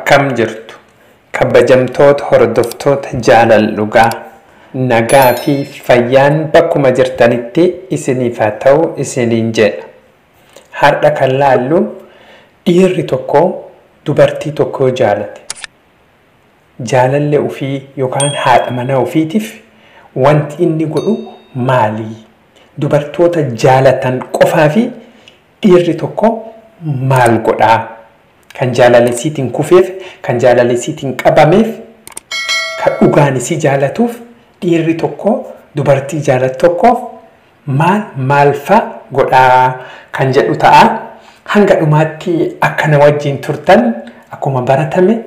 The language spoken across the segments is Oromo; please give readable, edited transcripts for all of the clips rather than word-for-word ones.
akkam jirtu kabajamtoota hordoftoota jaalal dhugaa nagaa fi fayyaan bakkuma jirtanitti isiniif haa ta'u isiniin jedha. Har'a kan laallu dhiirri tokko dubartii tokko jaalate. Jaalallee ofii yookaan haadha manaa ofiitiif wanti inni godhu maali? Dubartoota jaalatan qofaa fi dhiirri tokko maal godhaa? Kan jaalalisiitiin kufeef, kan jaalalisiitiin qabameef, kan dhugaan isii jaalatuuf dhiirri tokko dubartii jaalatu tokkoof maal fa'a godhaa kan jedhu ta'a. Hanga dhumaatti akkana wajjin turtan akkuma baratame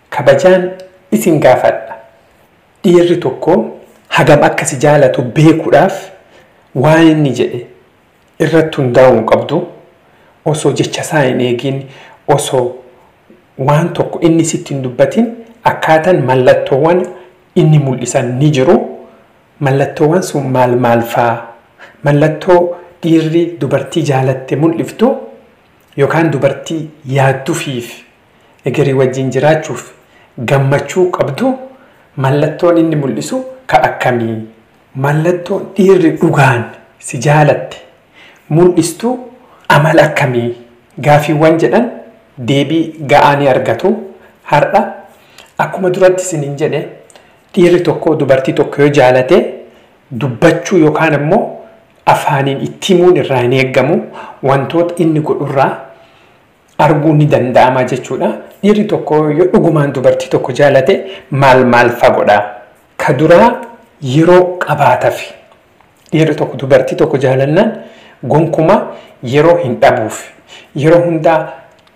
kabajaan isin gaafadha. Dhiirri tokko hagam akkasi jaalatu beekuudhaaf waan inni jedhe irratti hundaa'uu qabdu. Osoo jecha isaa hin eegin, osoo waan tokko inni sitti hin dubbatin akkaataan mallattoowwan inni mul'isan ni jiru. Mallattoowwan sun maal fa'a? Mallattoo dhiirri dubartii jaalatte mul'iftu yookaan dubartii yaadduufiif egerii wajjin jiraachuuf gammachuu qabdu mallattoon inni mul'isu ka akkamii? Mallattoon dhiirri dhugaan si jaalatte mul'istu amala akkamii? Gaafiiwwan jedhan deebii ga'aa ni argatu. Har'a akkuma duratti isiniin jedhe dhiirri tokko dubartii tokko yoo jaalate dubbachuu yookaan immoo afaaniin itti himuun irraa hin eeggamu. Wantoota inni godhurraa arguu ni danda'ama jechuudha. Dhiirri tokko yoo dhugumaan dubartii tokko jaalate maal fa'a godhaa? Ka duraa yeroo qabaataaf dhiirri tokko dubartii tokko jaalannaan gonkumaa yeroo hin dhabuuf. Yeroo hundaa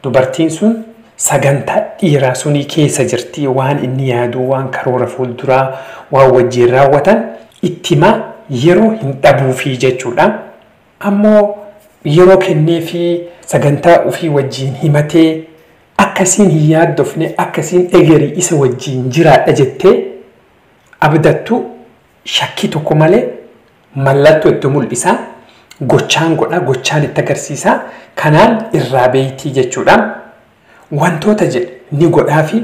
dubartiin sun sagantaa dhiiraa sunii keessa jirti. Waan inni yaadu, waan karoora fuulduraa, waan wajjin raawwatan itti himaa yeroo hin dhabuufi jechuudha. Ammoo yeroo kennee fi sagantaa ofii wajjin himatee akkasiin hin yaaddofne, akkasiin egerii isa wajjin jiraadha jettee abdattu shakkii tokko malee mallattoo itti mul'isaa. Gochaan godha, gochaan itti agarsiisa. Kanaan irraa beeytii jechuudha. Wantoota jedhe ni godhaa fi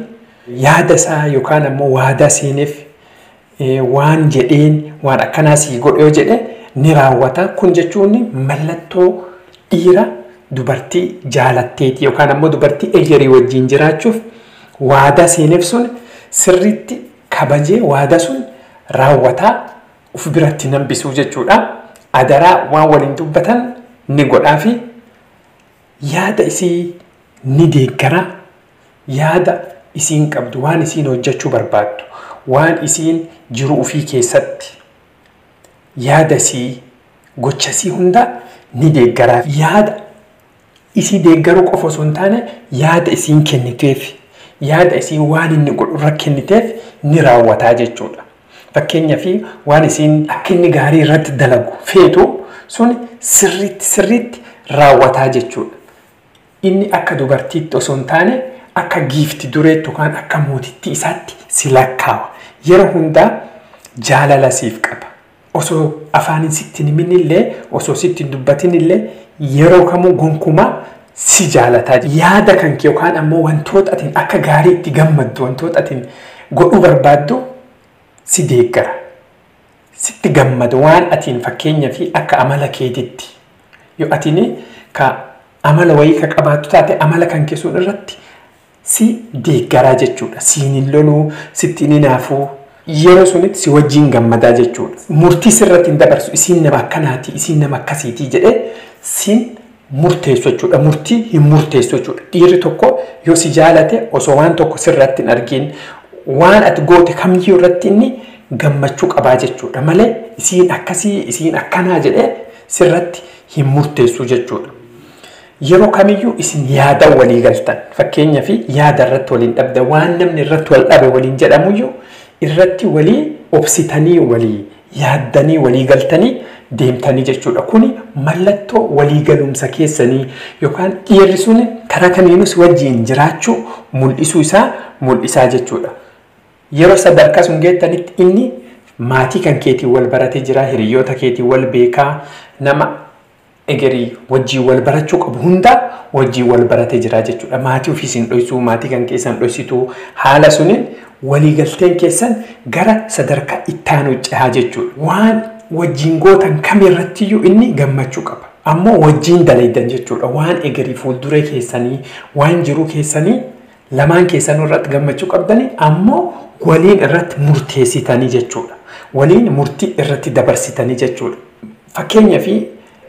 yaada isaa yookaan ammoo waadaa seeneef waan jedheen waan akkanaa sii godhe yoo jedhe ni raawwata. Kun jechuun mallattoo dhiira dubartii jaalatteeti yookaan ammoo dubartii egerii wajjin jiraachuuf waadaa seeneef sun sirriitti kabajee waadaa sun raawwataa of biratti nambisuu jechuudha. Adaraa waan waliin dubbatan ni godhaa fi yaada isii ni deeggara. Yaada isiin qabdu, waan isiin hojjechuu barbaaddu, waan isiin jiru ofii keessatti yaada isii, gocha isii hunda ni deeggara. Yaada isii deeggaruu qofa osoo hin taane yaada isiin kenniteef, yaada isii waan inni godhurra kenniteef ni raawwataa jechuudha. Fakkeenyaaf waan isiin akka inni gaarii irratti dalagu feetu sun sirriitti raawwataa jechuudha. Inni akka dubartiitti osoo hin taane akka giifti dureetti yookaan akka mootitti isaatti si lakkaawa. Yeroo hundaa jaalala siif qaba. Osoo afaaniin sitti hin himinillee, osoo sitti hin dubbatinillee yeroo kamuu gonkumaa si jaalataa. Yaada kan kee yookaan ammoo wantoota atiin akka gaariitti gammaddu, wantoota atiin godhuu barbaaddu si deeggara. Sitti gammada waan atiin fakkeenyaaf akka amala keetitti. Yoo atiin ka amala wayii ka qabaattu taate amala kan keessuun irratti si deeggaraa jechuudha. Siin hin loluu, sitti hin hinaafuu. Yeroo sunitti si wajjin gammadaa jechuudha. Murtii sirratti hin dabarsu. Isiin nama akkanaati, isiin nama akkasiitii jedhee siin murteessu jechuudha. Murtii hin murteessu jechuudha. Dhiirri tokko yoo si jaalate osoo waan tokko sirratti hin argin waan ati goote kamiyyuu irratti inni gammachuu qabaa jechuudha. Malee isiin akkasii, isiin akkanaa jedhee sirratti hin murteessu jechuudha. Yeroo kamiyyuu isin yaada walii galtan. Fakkeenyaaf yaada irratti waliin dhabda. Waan namni irratti wal dhabe waliin jedhamuyyuu irratti walii obsitanii walii yaaddanii walii galtanii deemtanii jechuudha. Kuni mallattoo walii galumsa keessanii yookaan dhiirri sun karaa kamiinus wajjin jiraachuu mul'isaa jechuudha. Yeroo sadarkaa sun geettanitti inni maatii kan keetiin wal baratee jira, hiriyoota keetiin wal beekaa, nama egerii wajjii wal barachuu qabu hunda wajjii wal baratee jira jechuudha. Maatii ofiisiin dhoysuu, maatii kan keessan dhoysituu haala suniin waliigalteen keessan gara sadarkaa ittaanu cehaa jechuudha. Waan wajjiin gootan kamirrattiyyuu inni gammachuu qaba. Ammoo wajjiin dalaydan jechuudha. Waan egerii fuulduree keessanii, waan jiru keessanii lamaan keessanuu irratti gammachuu qabdanii ammoo waliin irratti murteessitanii jechuudha. Waliin murtii irratti dabarsitanii jechuudha. Fakkeenyaaf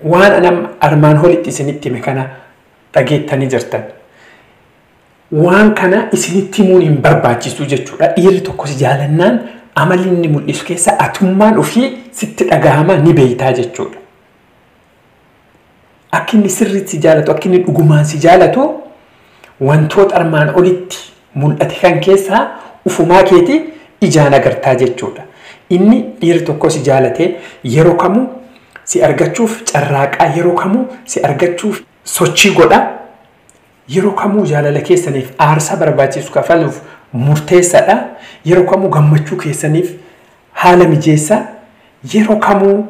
waan anam armaan olitti isinitti hime kana dhageettanii jirtan. Waan kana isinitti himuun hin barbaachisu jechuudha. Dhiirri tokkos jaalannaan amalli inni mul'isu keessa atummaan ofii sitti dhagahama ni beeytaa jechuudha. Akka inni sirriitti si jaalatu, akka inni dhugumaan si jaalatu wantoota armaan olitti mul'ate kan keessaa ufumaa keetii ijaan agartaa jechuudha. Inni dhiirri tokko si jaalatee yeroo kamuu si argachuuf carraaqaa, yeroo kamuu si argachuuf sochii godha, yeroo kamuu jaalala keessaniif aarsaa barbaachisu kafaluuf murteessaadha, yeroo kamuu gammachuu keessaniif haala mijeessaa, yeroo kamuu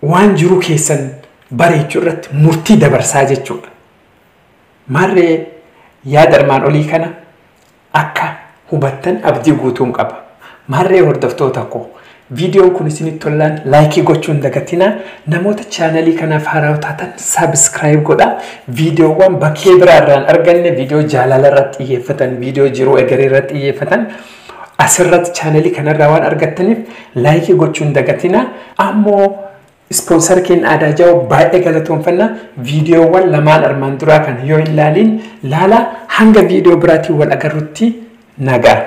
waan jiru keessan bareechuu irratti murtii dabarsaa jechuudha. Maarree yaada armaan olii kana akka hubattan abdii guutuun qaba. Maarree hordoftoota koo viidiyoon kun isinitti tolaan laayikii gochuun dagatinaa. Namoota chaanalii kanaaf haaraa taatan saabskraayib godhaa. Viidiyoowwan bakkee biraarraan arganne viidiyoo jaalala irratti xiyyeeffatan, viidiyoo jiruu egeree irratti xiyyeeffatan asirratti chaanalii kanarraa waan argattaniif laayikii gochuun dagatinaa. Ammoo sponsor keenya aadaa jawu baay'ee galatoomfanna. Viidiyoowwan lamaan armaan duraa kan yoo hin laaliin laala hanga viidiyoo biraatiin wal agarrutti nagaa.